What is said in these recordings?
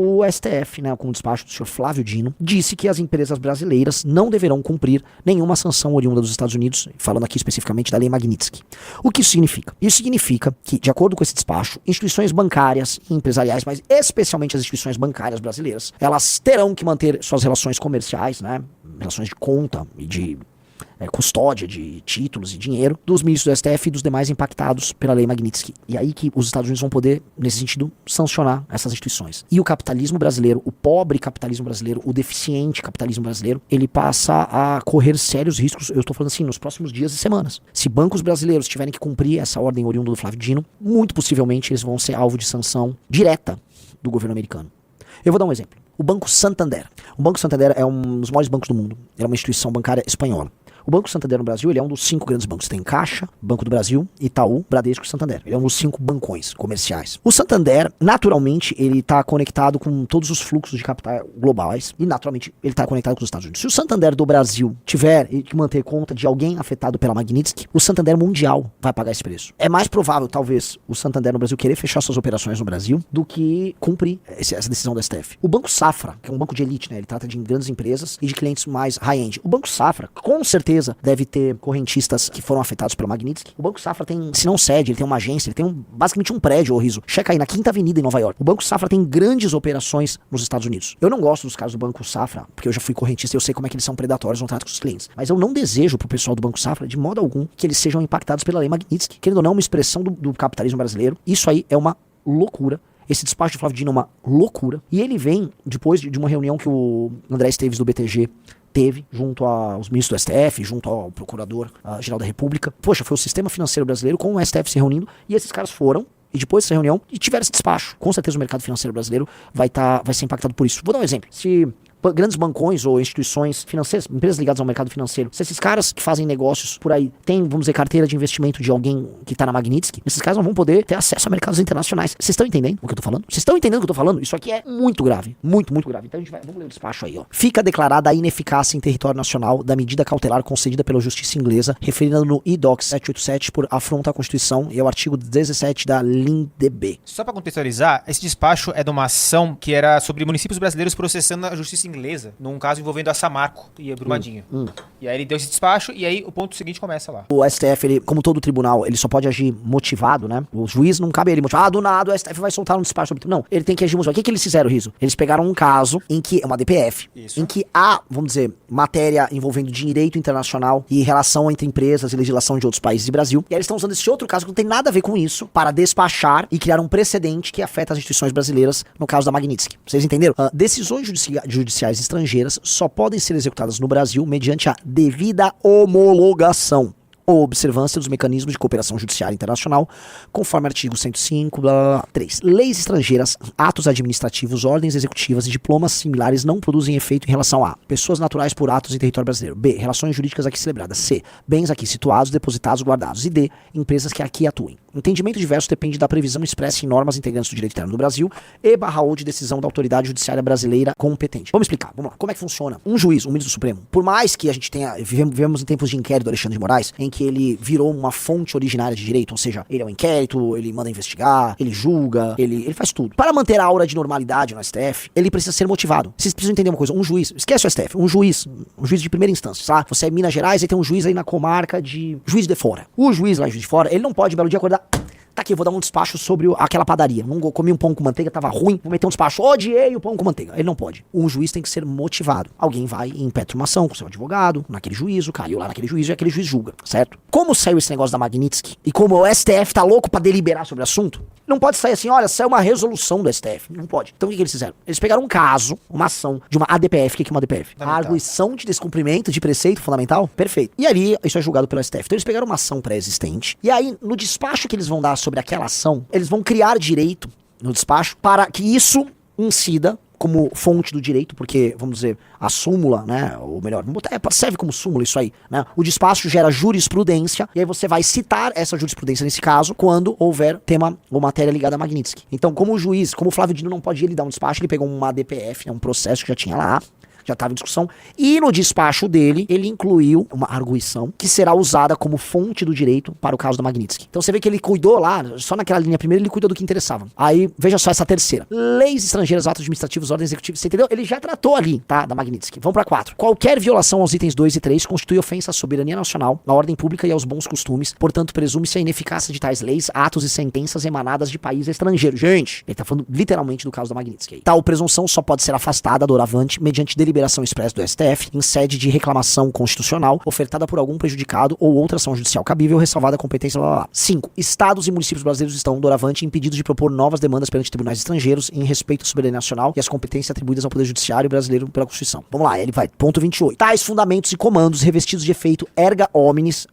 o STF, né, com o despacho do senhor Flávio Dino, disse que as empresas brasileiras não deverão cumprir nenhuma sanção oriunda dos Estados Unidos, falando aqui especificamente da Lei Magnitsky. O que isso significa? Isso significa que, de acordo com esse despacho, instituições bancárias e empresariais, mas especialmente as instituições bancárias brasileiras, elas terão que manter suas relações comerciais, né, relações de conta e de custódia de títulos e dinheiro dos ministros do STF e dos demais impactados pela Lei Magnitsky. E aí que os Estados Unidos vão poder, nesse sentido, sancionar essas instituições. E o capitalismo brasileiro, o pobre capitalismo brasileiro, o deficiente capitalismo brasileiro, ele passa a correr sérios riscos, eu estou falando assim, nos próximos dias e semanas. Se bancos brasileiros tiverem que cumprir essa ordem oriunda do Flávio Dino, muito possivelmente eles vão ser alvo de sanção direta do governo americano. Eu vou dar um exemplo. O Banco Santander. O Banco Santander é um dos maiores bancos do mundo. Ele é uma instituição bancária espanhola. O Banco Santander no Brasil, ele é um dos 5 grandes bancos. Tem Caixa, Banco do Brasil, Itaú, Bradesco e Santander. Ele é um dos 5 bancões comerciais. O Santander, naturalmente, ele está conectado com todos os fluxos de capital globais e, naturalmente, ele está conectado com os Estados Unidos. Se o Santander do Brasil tiver que manter conta de alguém afetado pela Magnitsky, o Santander mundial vai pagar esse preço. É mais provável, talvez, o Santander no Brasil querer fechar suas operações no Brasil do que cumprir essa decisão do STF. O Banco Safra, que é um banco de elite, né? Ele trata de grandes empresas e de clientes mais high-end. O Banco Safra, com certeza, deve ter correntistas que foram afetados pela Magnitsky. O Banco Safra tem, se não sede, ele tem uma agência, ele tem basicamente um prédio, Riso. Checa aí, na Quinta Avenida em Nova York. O Banco Safra tem grandes operações nos Estados Unidos. Eu não gosto dos casos do Banco Safra, porque eu já fui correntista e eu sei como é que eles são predatórios no trato com os clientes. Mas eu não desejo pro pessoal do Banco Safra, de modo algum, que eles sejam impactados pela Lei Magnitsky. Querendo ou não, uma expressão do capitalismo brasileiro. Isso aí é uma loucura. Esse despacho de Flávio Dino é uma loucura. E ele vem depois de uma reunião que o André Esteves do BTG teve junto aos ministros do STF, junto ao Procurador-Geral da República. Poxa, foi o sistema financeiro brasileiro com o STF se reunindo e esses caras foram, e depois dessa reunião, e tiveram esse despacho. Com certeza o mercado financeiro brasileiro vai ser impactado por isso. Vou dar um exemplo. Se grandes bancões ou instituições financeiras, empresas ligadas ao mercado financeiro, se esses caras que fazem negócios por aí têm, vamos dizer, carteira de investimento de alguém que tá na Magnitsky, esses caras não vão poder ter acesso a mercados internacionais. Vocês estão entendendo o que eu tô falando? Vocês estão entendendo o que eu tô falando? Isso aqui é muito grave. Muito, muito grave. Então vamos ler o despacho aí, ó. Fica declarada a ineficácia em território nacional da medida cautelar concedida pela Justiça Inglesa, referindo no IDOC 787 por afronta à Constituição e ao artigo 17 da LINDB. Só pra contextualizar, esse despacho é de uma ação que era sobre municípios brasileiros processando a Justiça Inglesa, num caso envolvendo a Samarco e a Brumadinho. E aí ele deu esse despacho e aí o ponto seguinte começa lá. O STF, ele, como todo tribunal, ele só pode agir motivado, né? O juiz não cabe ele motivar. Ah, do nada o STF vai soltar um despacho sobre... Não, ele tem que agir motivado. O que eles fizeram, Riso? Eles pegaram um caso em que, é uma DPF, em que há, vamos dizer, matéria envolvendo direito internacional e relação entre empresas e legislação de outros países e Brasil. E aí eles estão usando esse outro caso que não tem nada a ver com isso para despachar e criar um precedente que afeta as instituições brasileiras, no caso da Magnitsky. Vocês entenderam? Decisões judiciais estrangeiras só podem ser executadas no Brasil mediante a devida homologação ou observância dos mecanismos de cooperação judiciária internacional, conforme artigo 105, 3. Leis estrangeiras, atos administrativos, ordens executivas e diplomas similares não produzem efeito em relação a pessoas naturais por atos em território brasileiro. B. Relações jurídicas aqui celebradas. C. Bens aqui situados, depositados, guardados. E D. Empresas que aqui atuem. Entendimento diverso depende da previsão expressa em normas integrantes do direito interno do Brasil e/ou de decisão da autoridade judiciária brasileira competente. Vamos explicar, vamos lá. Como é que funciona? Um juiz, um ministro do Supremo, por mais que a gente vivemos em tempos de inquérito do Alexandre de Moraes, em que ele virou uma fonte originária de direito, ou seja, ele é um inquérito, ele manda investigar, ele julga, ele faz tudo. Para manter a aura de normalidade no STF, ele precisa ser motivado. Vocês precisam entender uma coisa, um juiz, esquece o STF, um juiz de primeira instância, tá? Você é em Minas Gerais e tem um juiz aí na comarca de Juiz de Fora. O juiz lá em Juiz de Fora, ele não pode, belo dia, acordar... Tá aqui, vou dar um despacho sobre aquela padaria. Não comi um pão com manteiga, tava ruim. Vou meter um despacho. Odiei o pão com manteiga. Ele não pode. Um juiz tem que ser motivado. Alguém vai e impetra uma ação com seu advogado, naquele juízo, caiu lá naquele juízo e aquele juiz julga, certo? Como saiu esse negócio da Magnitsky e como o STF tá louco pra deliberar sobre o assunto, não pode sair assim, olha, saiu uma resolução do STF. Não pode. Então o que eles fizeram? Eles pegaram um caso, uma ação de uma ADPF. O que é uma ADPF? A arguição de descumprimento de preceito fundamental? Perfeito. E ali, isso é julgado pelo STF. Então eles pegaram uma ação pré-existente e aí, no despacho que eles vão dar sobre aquela ação, eles vão criar direito no despacho para que isso incida como fonte do direito, porque, vamos dizer, a súmula, né, ou melhor, serve como súmula isso aí, né, o despacho gera jurisprudência, e aí você vai citar essa jurisprudência nesse caso, quando houver tema ou matéria ligada a Magnitsky. Então, como o juiz, como o Flávio Dino não pode ele dar um despacho, ele pegou uma ADPF, né, um processo que já tinha lá, já estava em discussão. E no despacho dele, ele incluiu uma arguição que será usada como fonte do direito para o caso da Magnitsky. Então você vê que ele cuidou lá, só naquela linha primeira, ele cuidou do que interessava. Aí, veja só essa terceira. Leis estrangeiras, atos administrativos, ordens executivas, você entendeu? Ele já tratou ali, tá? Da Magnitsky. Vamos pra 4. Qualquer violação aos itens 2 e 3 constitui ofensa à soberania nacional, à ordem pública e aos bons costumes. Portanto, presume-se a ineficácia de tais leis, atos e sentenças emanadas de país estrangeiro. Gente, ele tá falando literalmente do caso da Magnitsky aí. Tal presunção só pode ser afastada doravante mediante deliberação expressa do STF em sede de reclamação constitucional ofertada por algum prejudicado ou outra ação judicial cabível, ressalvada a competência, blá, blá, blá. 5. Estados e municípios brasileiros estão, doravante, impedidos de propor novas demandas perante tribunais estrangeiros em respeito à soberania nacional e às competências atribuídas ao Poder Judiciário brasileiro pela Constituição. Vamos lá, ele vai. Ponto 28. Tais fundamentos e comandos revestidos de efeito erga omnes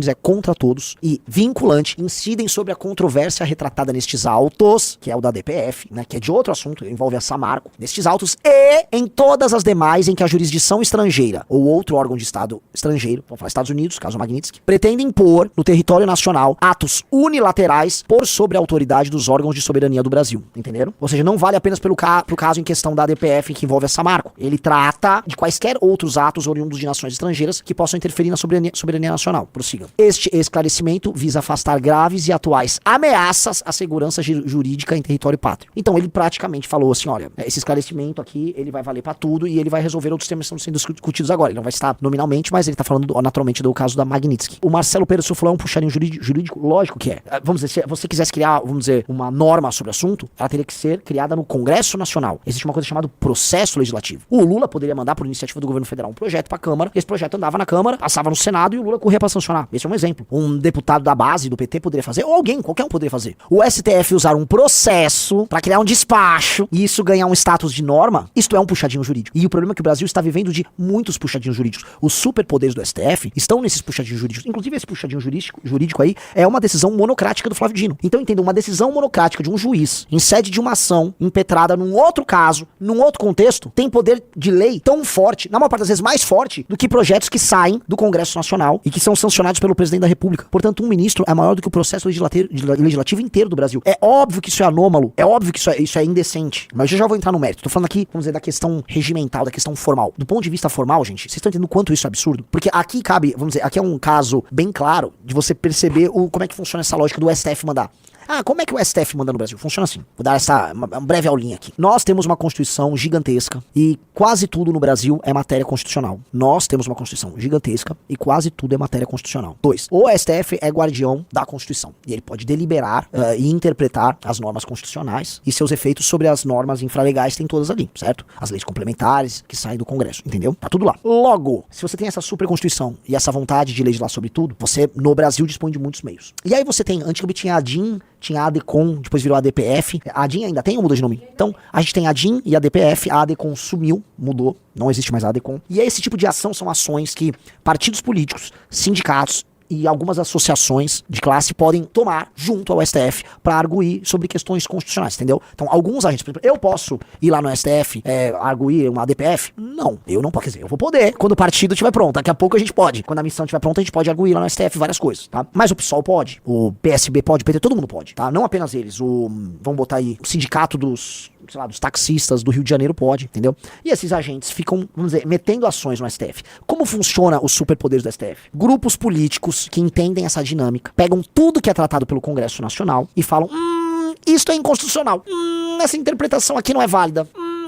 é contra todos, e vinculante, incidem sobre a controvérsia retratada nestes autos, que é o da DPF, né, que é de outro assunto, envolve a Samarco, nestes autos, e em todas as demais em que a jurisdição estrangeira ou outro órgão de Estado estrangeiro, vamos falar Estados Unidos, caso Magnitsky, pretende impor no território nacional atos unilaterais por sobre a autoridade dos órgãos de soberania do Brasil. Entenderam? Ou seja, não vale apenas pro caso em questão da DPF que envolve a Samarco. Ele trata de quaisquer outros atos oriundos de nações estrangeiras que possam interferir na soberania nacional. Prossigam. Este esclarecimento visa afastar graves e atuais ameaças à segurança jurídica em território pátrio. Então ele praticamente falou assim, olha, esse esclarecimento aqui, ele vai valer pra tudo e ele vai resolver outros temas que estão sendo discutidos agora. Ele não vai estar nominalmente, mas ele tá falando naturalmente do caso da Magnitsky. O Marcelo Pereira falou, é um puxadinho jurídico? Lógico que é. Vamos dizer, se você quisesse criar, vamos dizer, uma norma sobre o assunto, ela teria que ser criada no Congresso Nacional. Existe uma coisa chamada processo legislativo. O Lula poderia mandar, por iniciativa do governo federal, um projeto pra Câmara, esse projeto andava na Câmara, passava no Senado e o Lula corria pra sancionar. Esse é um exemplo. Um deputado da base do PT poderia fazer, ou alguém, qualquer um poderia fazer. O STF usar um processo pra criar um despacho e isso ganhar um status de norma, isto é um puxadinho jurídico. E o problema é que o Brasil está vivendo de muitos puxadinhos jurídicos. Os superpoderes do STF estão nesses puxadinhos jurídicos. Inclusive esse puxadinho jurídico aí é uma decisão monocrática do Flávio Dino. Então entenda, uma decisão monocrática de um juiz em sede de uma ação impetrada num outro caso, num outro contexto, tem poder de lei tão forte, na maior parte das vezes mais forte, do que projetos que saem do Congresso Nacional e que são sancionados pelo presidente da República. Portanto, um ministro é maior do que o processo legislativo inteiro do Brasil. É óbvio que isso é anômalo, é óbvio que isso é indecente, mas eu já vou entrar no mérito. Tô falando aqui, vamos dizer, da questão regimental, da questão formal. Do ponto de vista formal, gente, vocês estão entendendo o quanto isso é absurdo? Porque aqui cabe, vamos dizer, aqui é um caso bem claro de você perceber como é que funciona essa lógica do STF mandar. Ah, como é que o STF manda no Brasil? Funciona assim. Vou dar uma breve aulinha aqui. Nós temos uma Constituição gigantesca e quase tudo no Brasil é matéria constitucional. Nós temos uma Constituição gigantesca e quase tudo é matéria constitucional. 2. O STF é guardião da Constituição e ele pode deliberar e interpretar as normas constitucionais e seus efeitos sobre as normas infralegais tem todas ali, certo? As leis complementares que saem do Congresso, entendeu? Tá tudo lá. Logo, se você tem essa super Constituição e essa vontade de legislar sobre tudo, você no Brasil dispõe de muitos meios. E aí você tem, antigamente tinha a DIN, tinha a ADCOM, depois virou a ADPF. A DIN ainda tem ou mudou de nome? Então, a gente tem a DIN e a ADPF, a ADCOM sumiu, mudou, não existe mais a ADCOM. E esse tipo de ação são ações que partidos políticos, sindicatos e algumas associações de classe podem tomar junto ao STF para arguir sobre questões constitucionais, entendeu? Então, alguns agentes, por exemplo, eu posso ir lá no STF arguir uma ADPF? Não, eu não posso, quer dizer, eu vou poder quando o partido estiver pronto, daqui a pouco a gente pode. Quando a missão estiver pronta, a gente pode arguir lá no STF várias coisas, tá? Mas o PSOL pode, o PSB pode, o PT, todo mundo pode, tá? Não apenas eles, vamos botar aí, o sindicato dos taxistas do Rio de Janeiro pode, entendeu? E esses agentes ficam, vamos dizer, metendo ações no STF. Como funciona os superpoderes do STF? Grupos políticos que entendem essa dinâmica, pegam tudo que é tratado pelo Congresso Nacional e falam, isto é inconstitucional, essa interpretação aqui não é válida,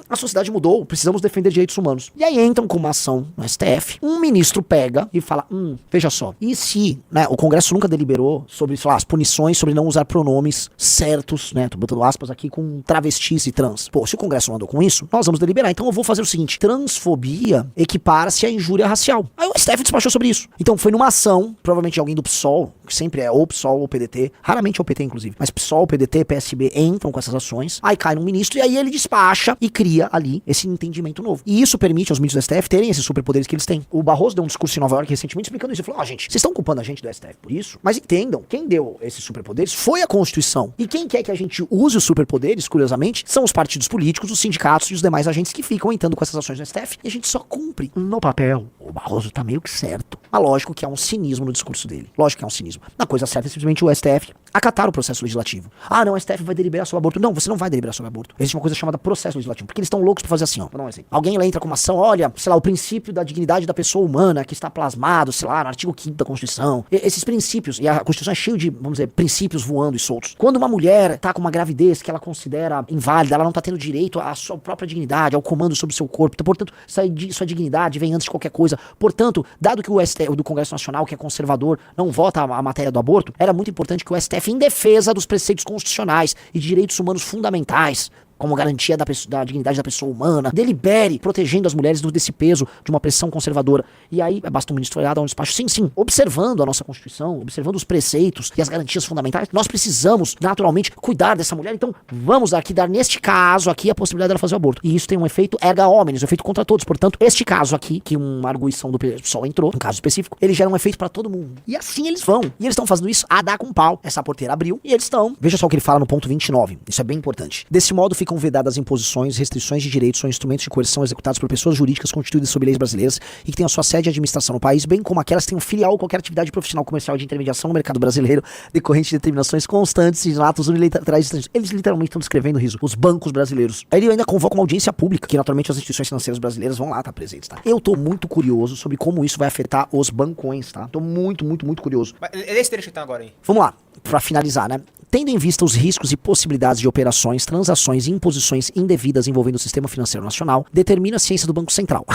a sociedade mudou, precisamos defender direitos humanos. E aí entram com uma ação no STF, um ministro pega e fala, veja só, e se, né, o Congresso nunca deliberou sobre, sei lá, as punições sobre não usar pronomes certos, né, tô botando aspas aqui com travestis e trans. Pô, se o Congresso não andou com isso, nós vamos deliberar, então eu vou fazer o seguinte, transfobia equipara-se à injúria racial. Aí o STF despachou sobre isso. Então foi numa ação, provavelmente de alguém do PSOL, que sempre é ou PSOL ou PDT, raramente é o PT inclusive, mas PSOL, PDT, PSB entram com essas ações, aí cai num ministro e aí ele despacha e cria ali esse entendimento novo. E isso permite aos ministros do STF terem esses superpoderes que eles têm. O Barroso deu um discurso em Nova York recentemente explicando isso. Ele falou, gente, vocês estão culpando a gente do STF por isso? Mas entendam, quem deu esses superpoderes foi a Constituição. E quem quer que a gente use os superpoderes, curiosamente, são os partidos políticos, os sindicatos e os demais agentes que ficam entrando com essas ações no STF. E a gente só cumpre no papel. o Barroso tá meio que certo. Mas lógico que há um cinismo no discurso dele. Lógico que há um cinismo. A coisa certa é simplesmente o STF acatar o processo legislativo. Ah, não, o STF vai deliberar sobre aborto. Não, você não vai deliberar sobre aborto. Existe uma coisa chamada processo legislativo. Porque eles estão loucos pra fazer assim, ó. Vou dar um exemplo. Alguém lá entra com uma ação, olha, sei lá, o princípio da dignidade da pessoa humana que está plasmado, sei lá, no artigo 5º da Constituição. Esses princípios, e a Constituição é cheia de, vamos dizer, princípios voando e soltos. Quando uma mulher tá com uma gravidez que ela considera inválida, ela não tá tendo direito à sua própria dignidade, ao comando sobre o seu corpo. Então, portanto, sua dignidade vem antes de qualquer coisa. Portanto, dado que o STF, do Congresso Nacional, que é conservador, não vota a matéria do aborto, era muito importante que o STF, em defesa dos preceitos constitucionais e de direitos humanos fundamentais, como garantia da dignidade da pessoa humana, delibere, protegendo as mulheres desse peso de uma pressão conservadora. E aí, basta um ministro olhar, dar um despacho, sim, observando a nossa Constituição, observando os preceitos e as garantias fundamentais, nós precisamos, naturalmente, cuidar dessa mulher, então vamos dar neste caso aqui, a possibilidade dela fazer o aborto. E isso tem um efeito erga omnes, um efeito contra todos. Portanto, este caso aqui, que uma arguição do PSOL entrou, um caso específico, ele gera um efeito pra todo mundo. E assim eles vão. E eles estão fazendo isso a dar com pau. Essa porteira abriu e eles estão. Veja só o que ele fala no ponto 29. Isso é bem importante. Desse modo, ficam vedadas imposições, restrições de direitos ou instrumentos de coerção executados por pessoas jurídicas constituídas sob leis brasileiras e que tenham sua sede e administração no país, bem como aquelas que tenham filial ou qualquer atividade profissional, comercial de intermediação no mercado brasileiro, decorrente de determinações constantes e atos unilaterais estrangeiros. Eles literalmente estão descrevendo, Riso, os bancos brasileiros. Aí ele ainda convoca uma audiência pública, que naturalmente as instituições financeiras brasileiras vão lá estar presentes, tá? Eu tô muito curioso sobre como isso vai afetar os bancões, tá? Tô muito curioso. Mas é esse trecho que tá agora aí. Vamos lá, pra finalizar, né? Tendo em vista os riscos e possibilidades de operações, transações e imposições indevidas envolvendo o sistema financeiro nacional, determina a ciência do Banco Central,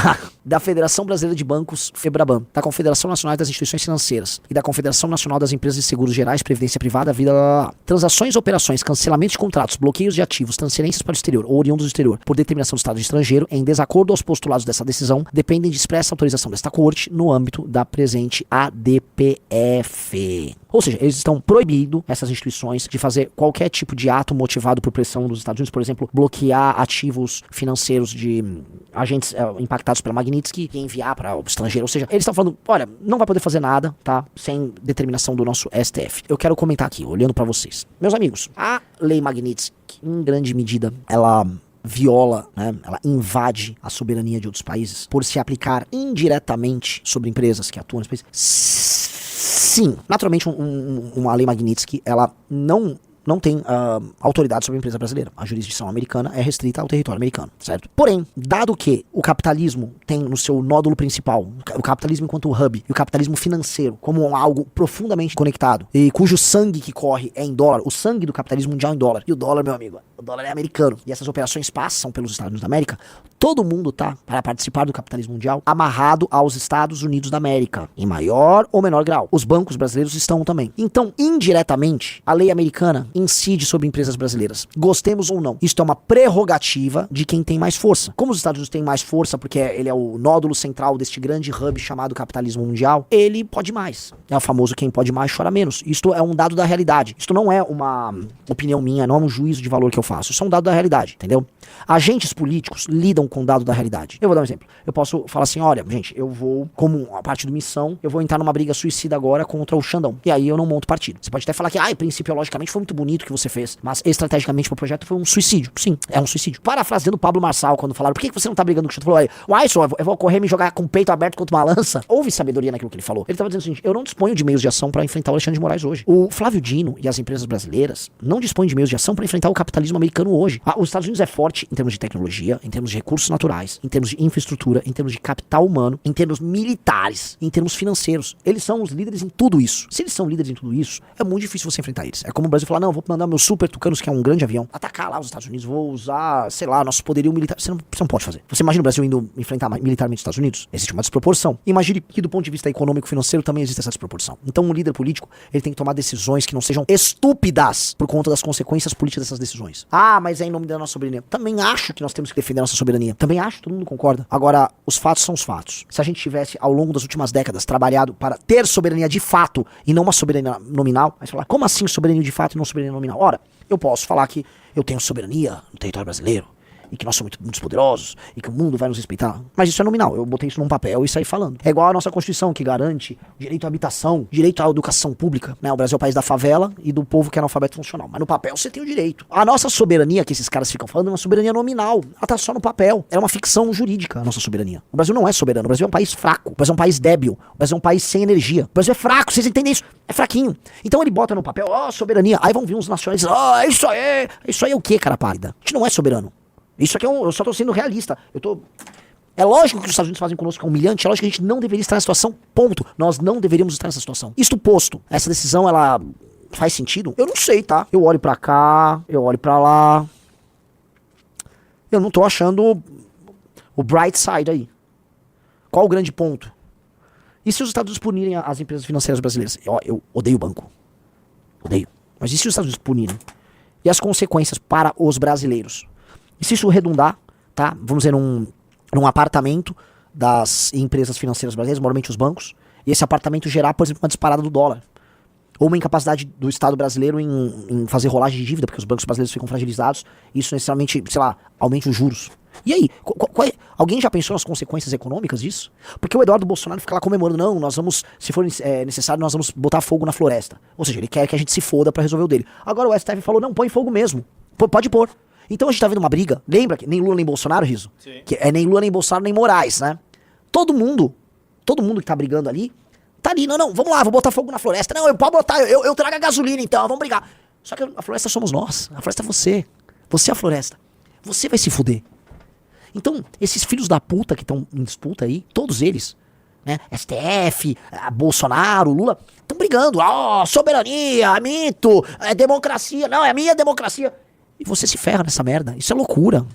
da Federação Brasileira de Bancos, FEBRABAN, da Confederação Nacional das Instituições Financeiras e da Confederação Nacional das Empresas de Seguros Gerais, Previdência Privada, Vida... Transações, operações, cancelamentos de contratos, bloqueios de ativos, transferências para o exterior ou oriundos do exterior, por determinação do Estado estrangeiro, em desacordo aos postulados dessa decisão, dependem de expressa autorização desta Corte no âmbito da presente ADPF. Ou seja, eles estão proibindo essas instituições de fazer qualquer tipo de ato motivado por pressão dos Estados Unidos, por exemplo, bloquear ativos financeiros de agentes impactados pela Magnitsky e enviar para o estrangeiro. Ou seja, eles estão falando, olha, não vai poder fazer nada, tá? Sem determinação do nosso STF. Eu quero comentar aqui, olhando para vocês. Meus amigos, a lei Magnitsky, em grande medida, ela viola, né, ela invade a soberania de outros países por se aplicar indiretamente sobre empresas que atuam nos países. Sim, naturalmente uma lei Magnitsky, ela não tem autoridade sobre a empresa brasileira. A jurisdição americana é restrita ao território americano, certo? Porém, dado que o capitalismo tem no seu nódulo principal, o capitalismo enquanto hub, e o capitalismo financeiro como algo profundamente conectado, e cujo sangue que corre é em dólar, o sangue do capitalismo mundial é em dólar, e o dólar, meu amigo, o dólar é americano, e essas operações passam pelos Estados Unidos da América, todo mundo tá, para participar do capitalismo mundial, amarrado aos Estados Unidos da América, em maior ou menor grau. Os bancos brasileiros estão também. Então, indiretamente, a lei americana incide sobre empresas brasileiras. Gostemos ou não. Isso é uma prerrogativa de quem tem mais força. Como os Estados Unidos têm mais força, porque ele é o nódulo central deste grande hub chamado capitalismo mundial, ele pode mais. É o famoso quem pode mais chora menos. Isto é um dado da realidade. Isto não é uma opinião minha, não é um juízo de valor que eu faço. Isso é um dado da realidade, entendeu? Agentes políticos lidam com o dado da realidade. Eu vou dar um exemplo. Eu posso falar assim, olha, gente, eu vou, como a parte do missão, eu vou entrar numa briga suicida agora contra o Xandão. E aí eu não monto partido. Você pode até falar que, principiologicamente foi muito bonito que você fez, mas estrategicamente pro projeto foi um suicídio. Sim, é um suicídio. Parafraseando o Pablo Marçal, quando falaram, por que você não tá brigando com o Xandão? Falou, eu vou correr me jogar com o peito aberto contra uma lança. Houve sabedoria naquilo que ele falou. Ele tava dizendo o seguinte, eu não disponho de meios de ação para enfrentar o Alexandre de Moraes hoje. O Flávio Dino e as empresas brasileiras não dispõem de meios de ação para enfrentar o capitalismo americano hoje. Os Estados Unidos é forte em termos de tecnologia, em termos de recursos naturais, em termos de infraestrutura, em termos de capital humano, em termos militares, em termos financeiros. Eles são os líderes em tudo isso. Se eles são líderes em tudo isso, é muito difícil você enfrentar eles. É como o Brasil falar, não, eu vou mandar meus Super Tucanos, que é um grande avião, atacar lá os Estados Unidos, vou usar, sei lá, nosso poderio militar. Você não pode fazer. Você imagina o Brasil indo enfrentar militarmente os Estados Unidos? Existe uma desproporção. Imagine que do ponto de vista econômico-financeiro também existe essa desproporção. Então um líder político, ele tem que tomar decisões que não sejam estúpidas por conta das consequências políticas dessas decisões. Mas é em nome da nossa soberania. Também acho que nós temos que defender a nossa soberania. Também acho, todo mundo concorda. Agora, os fatos são os fatos. Se a gente tivesse, ao longo das últimas décadas, trabalhado para ter soberania de fato e não uma soberania nominal, aí você fala, como assim soberania de fato e não soberania nominal? Ora, eu posso falar que eu tenho soberania no território brasileiro e que nós somos muito poderosos, e que o mundo vai nos respeitar. Mas isso é nominal, eu botei isso num papel e saí falando. É igual a nossa Constituição, que garante direito à habitação, direito à educação pública, né? O Brasil é o país da favela e do povo que é analfabeto funcional. Mas no papel você tem o direito. A nossa soberania, que esses caras ficam falando, é uma soberania nominal. Ela tá só no papel. É uma ficção jurídica, a nossa soberania. O Brasil não é soberano, o Brasil é um país fraco, o Brasil é um país débil, o Brasil é um país sem energia. O Brasil é fraco, vocês entendem isso? É fraquinho. Então ele bota no papel, soberania. Aí vão vir uns nacionalistas, isso aí é o quê, cara pálida? A gente não é soberano. Isso aqui eu só tô sendo realista. É lógico que os Estados Unidos fazem conosco que é humilhante, é lógico que a gente não deveria estar nessa situação, ponto. Nós não deveríamos estar nessa situação. Isto posto, essa decisão, ela faz sentido? Eu não sei, tá? Eu olho pra cá, eu olho pra lá. Eu não tô achando o bright side aí. Qual o grande ponto? E se os Estados Unidos punirem as empresas financeiras brasileiras? Eu odeio o banco. Odeio. Mas e se os Estados Unidos punirem? E as consequências para os brasileiros? E se isso redundar, tá? Vamos dizer, num apartamento das empresas financeiras brasileiras, normalmente os bancos, e esse apartamento gerar, por exemplo, uma disparada do dólar. Ou uma incapacidade do Estado brasileiro em fazer rolagem de dívida, porque os bancos brasileiros ficam fragilizados, e isso necessariamente, sei lá, aumente os juros. E aí? Alguém já pensou nas consequências econômicas disso? Porque o Eduardo Bolsonaro fica lá comemorando, não, nós vamos, se for necessário, nós vamos botar fogo na floresta. Ou seja, ele quer que a gente se foda pra resolver o dele. Agora o STF falou, não, põe fogo mesmo. Pode pôr. Então a gente tá vendo uma briga, lembra que nem Lula nem Bolsonaro, Riso? Sim. Que é nem Lula nem Bolsonaro nem Moraes, né? Todo mundo que tá brigando ali, tá ali, não, vamos lá, vou botar fogo na floresta. Não, eu posso botar, eu trago a gasolina então, vamos brigar. Só que a floresta somos nós, a floresta é você. Você é a floresta. Você vai se fuder. Então, esses filhos da puta que estão em disputa aí, todos eles, né? STF, Bolsonaro, Lula, estão brigando. Soberania, mito, democracia. Não, é a minha democracia. E você se ferra nessa merda. Isso é loucura.